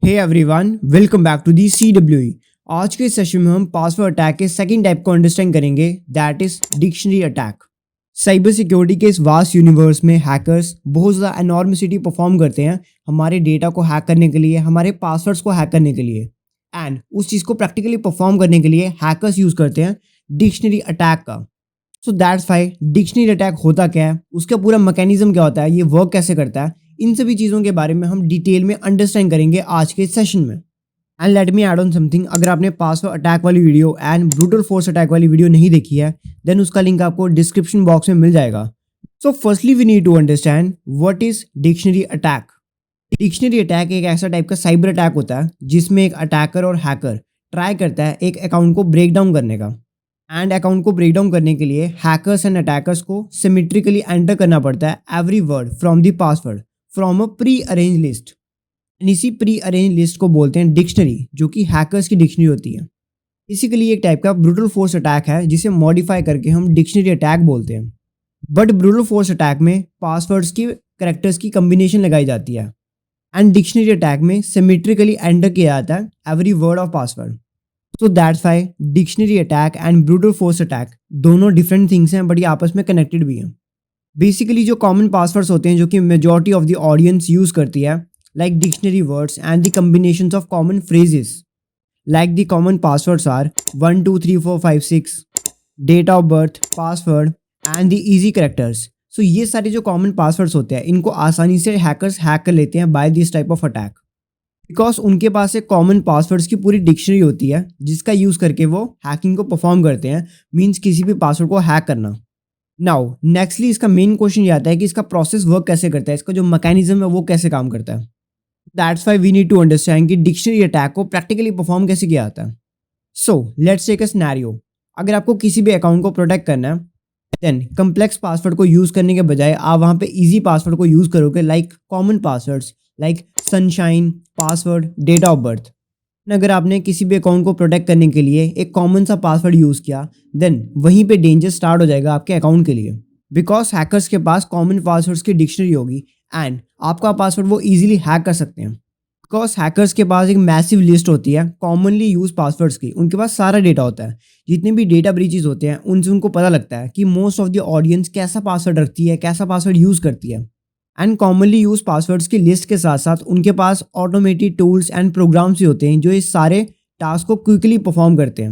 Hey everyone, welcome back to the CWE। आज के session में हम पासवर्ड अटैक के सेकंड टाइप को अंडरस्टैंड करेंगे, that is dictionary attack. Cyber security के इस वास्ट यूनिवर्स में हैकर्स बहुत ज़्यादा एनॉर्मिसिटी परफॉर्म करते हैं हमारे डेटा को हैक करने के लिए, हमारे पासवर्ड्स को हैक करने के लिए, एंड उस चीज़ को प्रैक्टिकली परफॉर्म करने के लिए हैकर्स यूज़ करते हैं डिक्शनरी अटैक का। So that's why dictionary attack होता क्या है, उसका पूरा मैकेनिज्म क्या होता है, ये वर्क कैसे करता है, इन सभी चीज़ों के बारे में हम डिटेल में अंडरस्टैंड करेंगे आज के सेशन में। And let me add on something, अगर आपने पासवर्ड अटैक वाली video and brutal force attack वाली वीडियो नहीं देखी है देन उसका लिंक आपको डिस्क्रिप्शन बॉक्स में मिल जाएगा। So firstly we need to understand what is dictionary attack. Dictionary attack एक ऐसा टाइप का साइबर अटैक होता है जिसमें एक अटैकर और हैकर ट्राई करता है एक अकाउंट को ब्रेक डाउन करने का। एंड अकाउंट को ब्रेक डाउन करने के लिए हैकर्स एंड अटैकर्स को सिमेट्रिकली एंटर करना पड़ता है every word from the password from a pre arrange list. इसी प्री अरेंज लिस्ट को बोलते हैं डिक्शनरी, जो कि हैकर्स की डिक्शनरी होती है। बेसिकली एक टाइप का ब्रूटल फोर्स अटैक है जिसे मॉडिफाई करके हम डिक्शनरी अटैक बोलते हैं। बट ब्रूटल फोर्स अटैक में पासवर्ड्स की कैरेक्टर्स की कम्बिनेशन लगाई जाती है एंड डिक्शनरी अटैक में सिमेट्रिकली एंटर किया जाता है every word of password. So that's why dictionary attack and brutal force attack दोनों डिफरेंट थिंग्स हैं, बट ये आपस में कनेक्टेड भी हैं। बेसिकली जो कॉमन पासवर्ड्स होते हैं जो कि majority of the audience use करती है, like dictionary words and the combinations of common phrases, like the common passwords are 1 2 3 4 5 6, date of birth, password and the easy characters. So ये सारे जो कॉमन पासवर्ड्स होते हैं इनको आसानी से हैकर्स हैक कर लेते हैं by this type of attack, because उनके पास एक कॉमन पासवर्ड्स की पूरी डिक्शनरी होती है जिसका यूज़ करके वो हैकिंग को परफॉर्म करते हैं, मीन्स किसी भी पासवर्ड को हैक करना। नाउ नेक्स्टली इसका मेन क्वेश्चन ये आता है कि इसका प्रोसेस वर्क कैसे करता है, इसका जो मैकेनिज्म है वो कैसे काम करता है। That's why we need to understand कि डिक्शनरी अटैक को प्रैक्टिकली परफॉर्म कैसे किया जाता है। So let's take a scenario. अगर आपको किसी भी अकाउंट को प्रोटेक्ट करना है देन कम्प्लेक्स पासवर्ड को यूज़ करने के बजाय आप वहाँ पे ईजी पासवर्ड को यूज़ करोगे, like common passwords like sunshine, password, date of birth. अगर आपने किसी भी अकाउंट को प्रोटेक्ट करने के लिए एक कॉमन सा पासवर्ड यूज़ किया देन वहीं पे डेंजर स्टार्ट हो जाएगा आपके अकाउंट के लिए, बिकॉज हैकर्स के पास कॉमन पासवर्ड्स की डिक्शनरी होगी एंड आपका पासवर्ड वो इजीली हैक कर सकते हैं। बिकॉज हैकर्स के पास एक मैसिव लिस्ट होती है कॉमनली यूज पासवर्ड्स की, उनके पास सारा डेटा होता है, जितने भी डेटा ब्रीचेस होते हैं उनसे उनको पता लगता है कि मोस्ट ऑफ द ऑडियंस कैसा पासवर्ड रखती है, कैसा पासवर्ड यूज़ करती है। एंड कॉमनली यूज पासवर्ड्स की लिस्ट के साथ साथ उनके पास ऑटोमेटेड टूल्स एंड प्रोग्राम्स भी होते हैं जो इस सारे टास्क को क्विकली परफॉर्म करते हैं।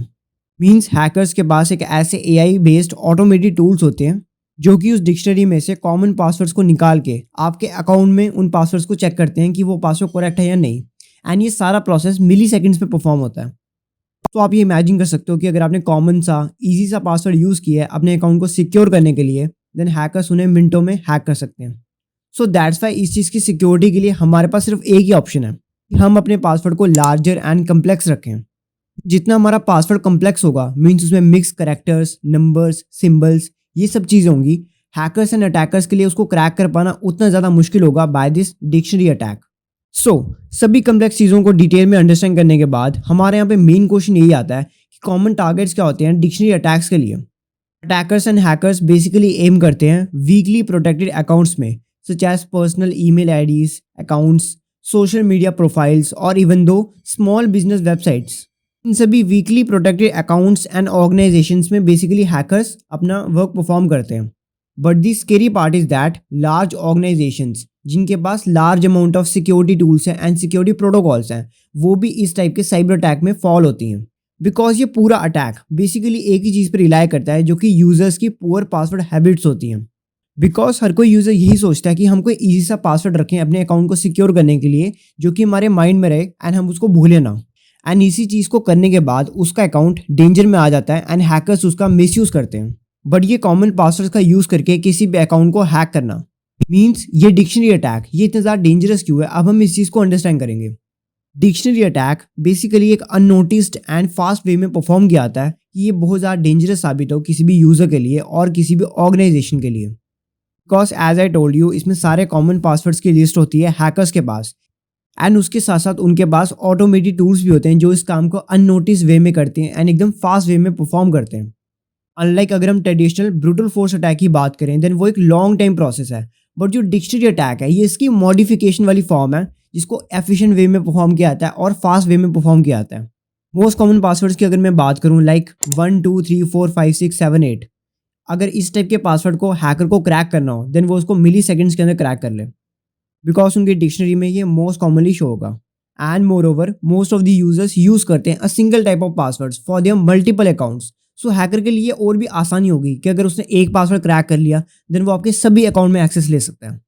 मींस हैकर्स के पास एक ऐसे AI बेस्ड ऑटोमेटेड टूल्स होते हैं जो कि उस डिक्शनरी में से कॉमन पासवर्ड्स को निकाल के आपके अकाउंट में उन पासवर्ड्स को चेक करते हैं कि वो पासवर्ड करेक्ट है या नहीं। एंड ये सारा प्रोसेस मिली सेकेंड्स में परफॉर्म होता है। तो आप ये इमेजिन कर सकते हो कि अगर आपने कॉमन सा ईजी सा पासवर्ड यूज़ किया है अपने अकाउंट को सिक्योर करने के लिए देन हैकर्स उन्हें मिनटों में हैक कर सकते हैं। सो दैट्स वाई इस चीज़ की सिक्योरिटी के लिए हमारे पास सिर्फ एक ही ऑप्शन है कि हम अपने पासवर्ड को लार्जर एंड कम्प्लेक्स रखें। जितना हमारा पासवर्ड कम्प्लेक्स होगा मीन्स उसमें मिक्स कैरेक्टर्स, नंबर्स, सिंबल्स, ये सब चीज़ें होंगी, हैकर्स एंड अटैकर्स के लिए उसको क्रैक कर पाना उतना ज़्यादा मुश्किल होगा बाय दिस डिक्शनरी अटैक। सो सभी कम्प्लेक्स चीज़ों को डिटेल में अंडरस्टैंड करने के बाद हमारे यहाँ पे मेन क्वेश्चन यही आता है कि कॉमन टारगेट्स क्या होते हैं डिक्शनरी अटैक्स के लिए। Attackers and hackers basically aim करते हैं वीकली प्रोटेक्टेड अकाउंट्स में, such as personal email IDs, accounts, social media profiles और even though small business websites। इन सभी weekly protected accounts and organisations में बेसिकली हैकर्स अपना वर्क परफॉर्म करते हैं। But the scary part is that large organisations जिनके पास large amount of security tools हैं एंड सिक्योरिटी प्रोटोकॉल्स हैं वो भी इस टाइप के साइबर अटैक में फॉल होती हैं, बिकॉज ये पूरा अटैक बेसिकली एक ही चीज़ पर रिलाई करता है जो कि यूजर्स की पुअर पासवर्ड हैबिट्स होती हैं। बिकॉज हर कोई यूज़र यही सोचता है कि हम कोई ईजी सा पासवर्ड रखें अपने अकाउंट को सिक्योर करने के लिए जो कि हमारे माइंड में रहे एंड हम उसको भूलें ना। एंड इसी चीज़ को करने के बाद उसका अकाउंट डेंजर में आ जाता है एंड हैकर्स उसका मिसयूज़ करते हैं। बट ये कॉमन पासवर्ड का यूज़ करके किसी भी अकाउंट को हैक करना मीन्स ये डिक्शनरी अटैक ये इतना ज़्यादा डेंजरस क्यों है, अब हम इस चीज़ को अंडरस्टैंड करेंगे। डिक्शनरी अटैक बेसिकली एक अननोटिस्ड एंड फास्ट वे में परफॉर्म किया जाता है कि ये बहुत ज़्यादा डेंजरस साबित हो किसी भी यूज़र के लिए और किसी भी ऑर्गेनाइजेशन के लिए। Because as I told you इसमें सारे कॉमन पासवर्ड्स की लिस्ट होती है हैकर्स के पास एंड उसके साथ साथ उनके पास ऑटोमेटेड टूल्स भी होते हैं जो इस काम को अननोटिस वे में करते हैं एंड एकदम फास्ट वे में परफॉर्म करते हैं। अनलाइक अगर हम ट्रेडिशनल ब्रूटल फोर्स अटैक की बात करें देन वो एक लॉन्ग टाइम प्रोसेस है, बट जो डिक्शनरी अटैक है ये इसकी मॉडिफिकेशन वाली फॉर्म है जिसको एफिशिएंट वे में परफॉर्म किया जाता है और फास्ट वे में परफॉर्म किया जाता है। मोस्ट कॉमन पासवर्ड्स की अगर मैं बात करूं लाइक 1 2 3 4 5 6 7 8, अगर इस टाइप के पासवर्ड को हैकर को क्रैक करना हो देन वो उसको मिली सेकेंड्स के अंदर क्रैक कर ले, बिकॉज उनकी डिक्शनरी में ये मोस्ट कॉमनली शो होगा। And more over most of the users use करते हैं a single type of passwords for their multiple accounts. So hacker के लिए और भी आसानी होगी कि अगर उसने एक पासवर्ड क्रैक कर लिया देन वो आपके सभी अकाउंट में एक्सेस ले सकते हैं।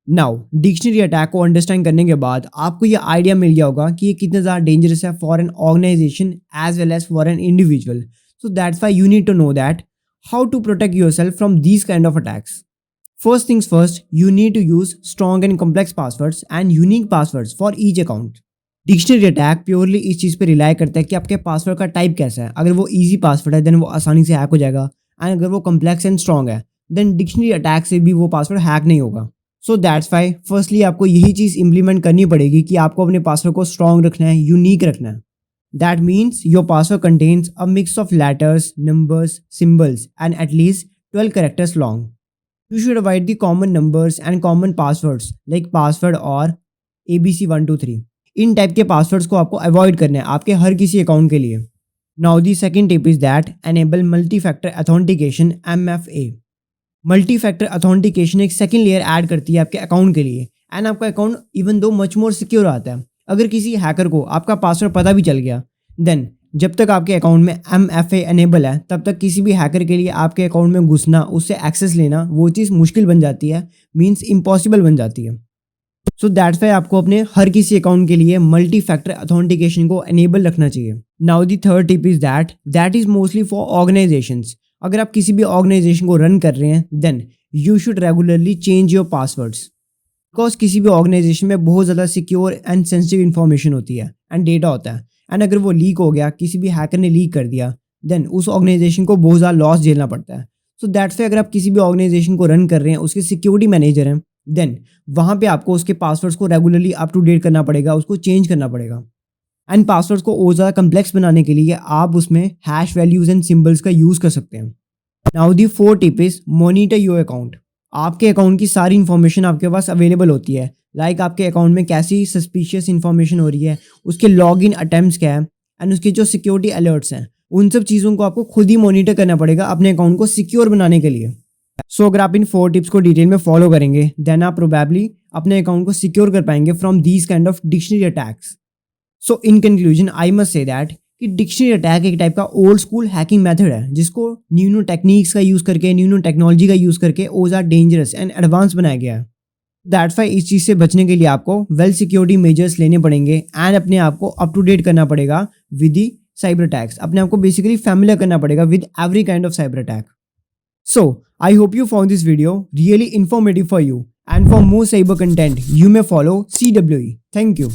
नाउ डिक्शनरी अटैक को अंडरस्टैंड करने के बाद आपको ये आइडिया मिल गया होगा कि ये कितना ज़्यादा डेंजरस है for an organisation as well as for an individual. So that's why you need to know that how to protect yourself from these kind of attacks. First things first, you need to use strong and complex passwords and unique passwords for each account. Dictionary attack purely इस चीज़ पे rely करता है कि आपके password का type कैसा है। अगर वो इजी पासवर्ड है देन वो आसानी से हैक हो जाएगा, एंड अगर वो कम्प्लेक्स एंड स्ट्रॉन्ग है देन डिक्शनरी अटैक से भी वो पासवर्ड हैक नहीं होगा। सो दैट्स वाई फर्स्टली आपको यही चीज़ इंप्लीमेंट करनी पड़ेगी कि आपको अपने पासवर्ड को स्ट्रॉन्ग रखना है, यूनिक रखना है। That means your password contains a mix of letters, numbers, symbols and at least 12 characters long. You should avoid the common numbers and common passwords like password or ABC123. In type के passwords को आपको avoid करना है आपके हर किसी account के लिए। Now the second tip is that enable multi factor authentication MFA। Multi factor authentication एक सेकंड लेयर ऐड करती है आपके अकाउंट के लिए, एंड आपका account even though much more secure आता है। अगर किसी हैकर को आपका पासवर्ड पता भी चल गया देन जब तक आपके अकाउंट में MFA एनेबल है तब तक किसी भी हैकर के लिए आपके अकाउंट में घुसना, उससे एक्सेस लेना, वो चीज़ मुश्किल बन जाती है, मींस इम्पॉसिबल बन जाती है। सो दैट्स वाई आपको अपने हर किसी अकाउंट के लिए मल्टी फैक्टर अथेंटिकेशन को एनेबल रखना चाहिए। Now the third tip is that is mostly for organisations. अगर आप किसी भी ऑर्गेनाइजेशन को रन कर रहे हैं then you should regularly change your passwords, because किसी भी ऑर्गेनाइजेशन में बहुत ज़्यादा सिक्योर एंड सेंसिटिव इन्फॉर्मेशन होती है एंड डेटा होता है, एंड अगर वो लीक हो गया, किसी भी हैकर ने लीक कर दिया देन उस ऑर्गेनाइजेशन को बहुत ज़्यादा लॉस झेलना पड़ता है। सो दैट्स वाई अगर आप किसी भी ऑर्गेनाइजेशन को रन कर रहे हैं, उसके सिक्योरिटी मैनेजर हैं, देन वहाँ पे आपको उसके पासवर्ड्स को रेगुलरली अप टू डेट करना पड़ेगा, उसको चेंज करना पड़ेगा। एंड पासवर्ड्स को और ज़्यादा कम्प्लेक्स बनाने के लिए आप उसमें हैश वैल्यूज़ एंड सिम्बल्स का यूज़ कर सकते हैं। Now the fourth tip is monitor your account. आपके अकाउंट की सारी इन्फॉर्मेशन आपके पास अवेलेबल होती है, लाइक आपके अकाउंट में कैसी सस्पिशियस इन्फॉर्मेशन हो रही है, उसके लॉगिन अटेम्प्ट्स क्या है, एंड उसके जो सिक्योरिटी अलर्ट्स हैं, उन सब चीज़ों को आपको खुद ही मॉनिटर करना पड़ेगा अपने अकाउंट को सिक्योर बनाने के लिए। सो अगर आप इन 4 टिप्स को डिटेल में फॉलो करेंगे देन आप प्रोबेबली अपने अकाउंट को सिक्योर कर पाएंगे from these kind of dictionary attacks. So in conclusion I must say that कि डिक्शनरी अटैक एक टाइप का ओल्ड स्कूल हैकिंग मेथड है जिसको न्यू टेक्निक्स का यूज़ करके, न्यू टेक्नोलॉजी का यूज़ करके ओज आर डेंजरस एंड एडवांस बनाया गया है। दैट्स वाई इस चीज़ से बचने के लिए आपको वेल सिक्योरिटी मेजर्स लेने पड़ेंगे एंड अपने आप को अप टू डेट करना पड़ेगा विद दी साइबर अटैक्स। अपने आप को बेसिकली फैमिलियर करना पड़ेगा with every kind of cyber attack. So I hope you found this video really informative for you, and for more cyber content you may follow CWE. Thank you.